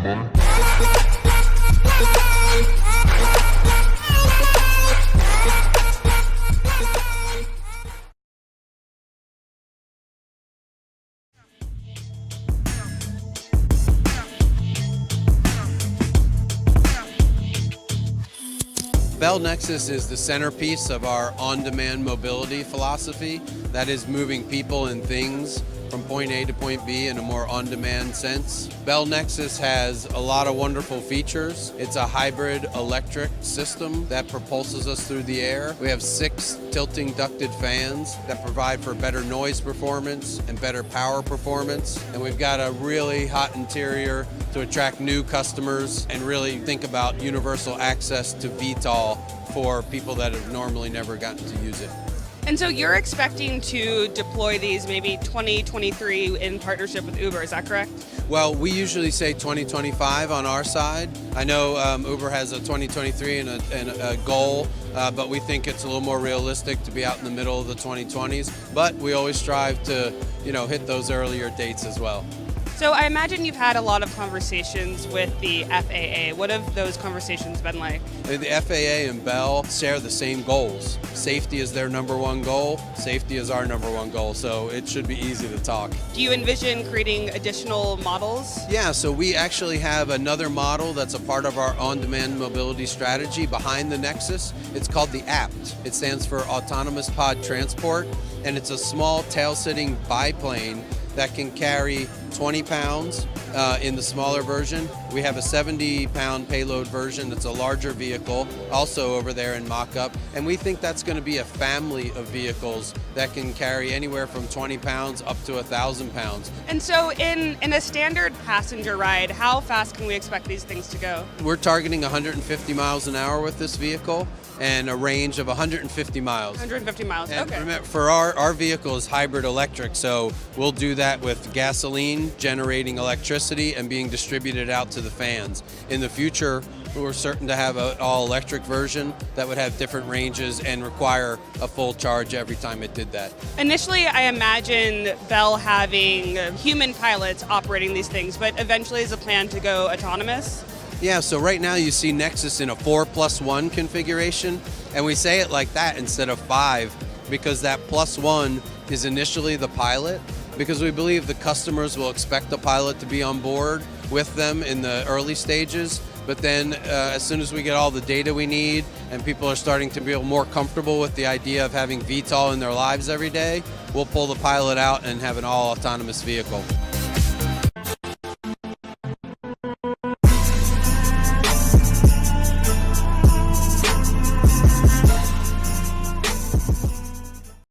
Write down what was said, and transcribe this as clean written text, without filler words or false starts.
Bell Nexus is the centerpiece of our on-demand mobility philosophy. That is moving people and things from point A to point B in a more on-demand sense. Bell Nexus has a lot of wonderful features. It's a hybrid electric system that propulses us through the air. We have 6 tilting ducted fans that provide for better noise performance and better power performance. And we've got a really hot interior to attract new customers and really think about universal access to VTOL for people that have normally never gotten to use it. And so you're expecting to deploy these maybe 2023 in partnership with Uber, is that correct? Well, we usually say 2025 on our side. I know Uber has a 2023 and a goal, but we think it's a little more realistic to be out in the middle of the 2020s. But we always strive to, hit those earlier dates as well. So I imagine you've had a lot of conversations with the FAA. What have those conversations been like? The FAA and Bell share the same goals. Safety is their #1 goal. Safety is our #1 goal, so it should be easy to talk. Do you envision creating additional models? Yeah, so we actually have another model that's a part of our on-demand mobility strategy behind the Nexus. It's called the APT. It stands for Autonomous Pod Transport, and it's a small tail-sitting biplane that can carry 20 pounds in the smaller version. We have a 70-pound payload version that's a larger vehicle, also over there in mock-up. And we think that's going to be a family of vehicles that can carry anywhere from 20 pounds up to 1,000 pounds. And so in a standard passenger ride, how fast can we expect these things to go? We're targeting 150 miles an hour with this vehicle and a range of 150 miles. 150 miles, and okay. Remember, for our vehicle is hybrid electric, so we'll do that with gasoline generating electricity and being distributed out to the fans. In the future, we're certain to have an all-electric version that would have different ranges and require a full charge every time it did that. Initially, I imagine Bell having human pilots operating these things, but eventually is a plan to go autonomous? Yeah, so right now you see Nexus in a 4+1 configuration, and we say it like that instead of 5 because that +1 is initially the pilot, because we believe the customers will expect the pilot to be on board with them in the early stages. But then as soon as we get all the data we need and people are starting to feel more comfortable with the idea of having VTOL in their lives every day, we'll pull the pilot out and have an all autonomous vehicle.